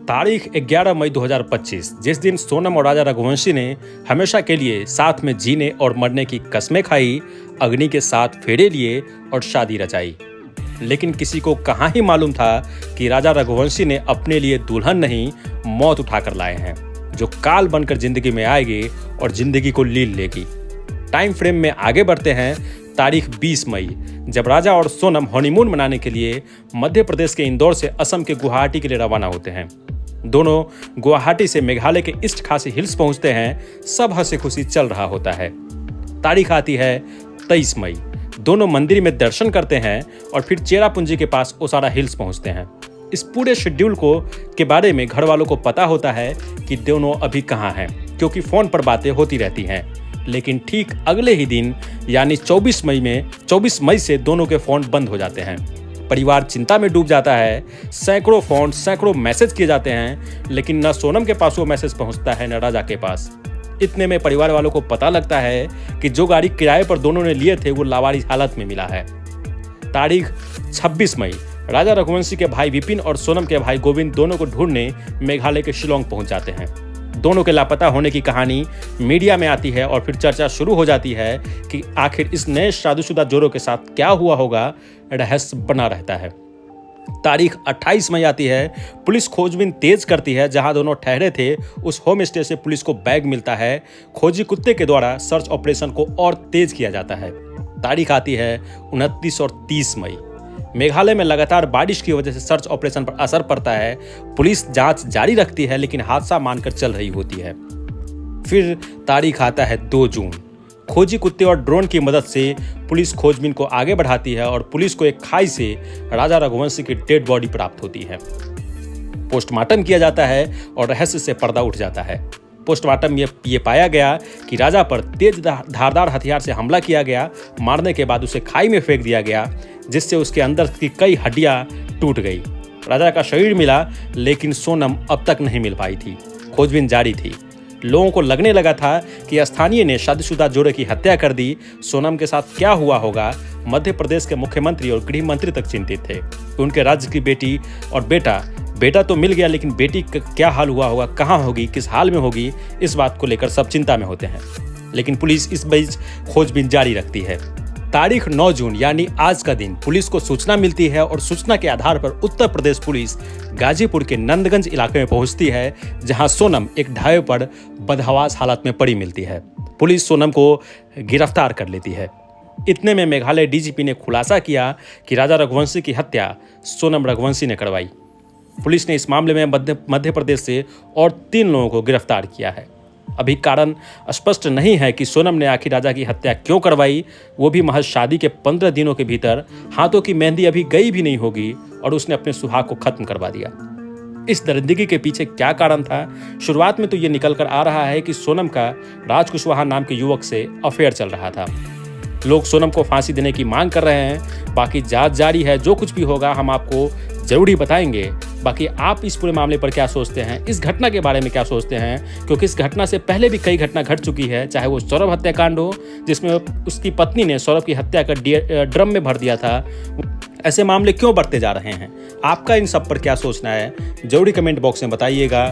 तारीख 11 मई 2025, जिस दिन सोनम और राजा रघुवंशी ने हमेशा के लिए साथ में जीने और मरने की कस्में खाई, अग्नि के साथ फेरे लिए और शादी रचाई। लेकिन किसी को कहाँ ही मालूम था कि राजा रघुवंशी ने अपने लिए दुल्हन नहीं, मौत उठाकर लाए हैं, जो काल बनकर जिंदगी में आएगी और जिंदगी को लील लेगी। टाइम फ्रेम में आगे बढ़ते हैं। तारीख 20 मई, जब राजा और सोनम हनीमून मनाने के लिए मध्य प्रदेश के इंदौर से असम के गुवाहाटी के लिए रवाना होते हैं। दोनों गुवाहाटी से मेघालय के ईस्ट खासी हिल्स पहुंचते हैं। सब हंसी खुशी चल रहा होता है। तारीख आती है 23 मई। दोनों मंदिर में दर्शन करते हैं और फिर चेरापूंजी के पास ओसारा हिल्स पहुंचते हैं। इस पूरे शेड्यूल के बारे में घर वालों को पता होता है कि दोनों अभी कहाँ हैं, क्योंकि फोन पर बातें होती रहती हैं। लेकिन ठीक अगले ही दिन यानी 24 मई से दोनों के फोन बंद हो जाते हैं। परिवार चिंता में डूब जाता है। सैकड़ों फोन, सैकड़ों मैसेज किए जाते हैं, लेकिन न सोनम के पास वो मैसेज पहुंचता है, न राजा के पास। इतने में परिवार वालों को पता लगता है कि जो गाड़ी किराए पर दोनों ने लिए थे वो लावारिस हालत में मिला है। तारीख 26 मई, राजा रघुवंशी के भाई विपिन और सोनम के भाई गोविंद दोनों को ढूंढने मेघालय के शिलोंग पहुंच जाते हैं। दोनों के लापता होने की कहानी मीडिया में आती है और फिर चर्चा शुरू हो जाती है कि आखिर इस नए शादीशुदा जोड़ों के साथ क्या हुआ होगा। रहस्य बना रहता है। तारीख 28 मई आती है। पुलिस खोजबीन तेज करती है। जहां दोनों ठहरे थे उस होम स्टे से पुलिस को बैग मिलता है। खोजी कुत्ते के द्वारा सर्च ऑपरेशन को और तेज किया जाता है। तारीख आती है 29 और 30 मई। मेघालय में लगातार बारिश की वजह से सर्च ऑपरेशन पर असर पड़ता है। पुलिस जांच जारी रखती है, लेकिन हादसा मानकर चल रही होती है। फिर तारीख आता है 2 जून। खोजी कुत्ते और ड्रोन की मदद से पुलिस खोजबीन को आगे बढ़ाती है और पुलिस को एक खाई से राजा रघुवंशी की डेड बॉडी प्राप्त होती है। पोस्टमार्टम किया जाता है और रहस्य से पर्दा उठ जाता है। पोस्टमार्टम में ये पाया गया कि राजा पर तेज धारदार हथियार से हमला किया गया। मारने के बाद उसे खाई में फेंक दिया गया, जिससे उसके अंदर की कई हड्डियां टूट गई। राजा का शरीर मिला, लेकिन सोनम अब तक नहीं मिल पाई थी। खोजबीन जारी थी। लोगों को लगने लगा था कि स्थानीय ने शादीशुदा जोड़े की हत्या कर दी। सोनम के साथ क्या हुआ होगा? मध्य प्रदेश के मुख्यमंत्री और गृह मंत्री तक चिंतित थे। उनके राज्य की बेटी और बेटा तो मिल गया, लेकिन बेटी का क्या हाल हुआ होगा, कहाँ होगी, किस हाल में होगी, इस बात को लेकर सब चिंता में होते हैं। लेकिन पुलिस इस बीच खोजबीन जारी रखती है। तारीख 9 जून यानी आज का दिन पुलिस को सूचना मिलती है और सूचना के आधार पर उत्तर प्रदेश पुलिस गाजीपुर के नंदगंज इलाके में पहुंचती है, जहां सोनम एक ढाबे पर बदहवास हालत में पड़ी मिलती है। पुलिस सोनम को गिरफ्तार कर लेती है। इतने में मेघालय डीजीपी ने खुलासा किया कि राजा रघुवंशी की हत्या सोनम रघुवंशी ने करवाई। पुलिस ने इस मामले में मध्य प्रदेश से और 3 लोगों को गिरफ्तार किया है। अभी कारण स्पष्ट नहीं है कि सोनम ने आखिर राजा की हत्या क्यों करवाई, वो भी महज शादी के 15 दिनों के भीतर। हाथों की मेहंदी अभी गई भी नहीं होगी और उसने अपने सुहाग को खत्म करवा दिया। इस दरिंदगी के पीछे क्या कारण था? शुरुआत में तो ये निकल कर आ रहा है कि सोनम का राज कुशवाहा नाम के युवक से अफेयर चल रहा था। लोग सोनम को फांसी देने की मांग कर रहे हैं। बाकी जांच जारी है। जो कुछ भी होगा हम आपको जरूर ही बताएंगे। बाकी आप इस पूरे मामले पर क्या सोचते हैं, इस घटना के बारे में क्या सोचते हैं? क्योंकि इस घटना से पहले भी कई घटना घट चुकी है, चाहे वो सौरभ हत्याकांड हो, जिसमें उसकी पत्नी ने सौरभ की हत्या कर ड्रम में भर दिया था। ऐसे मामले क्यों बढ़ते जा रहे हैं? आपका इन सब पर क्या सोचना है? जरूरी कमेंट बॉक्स में बताइएगा।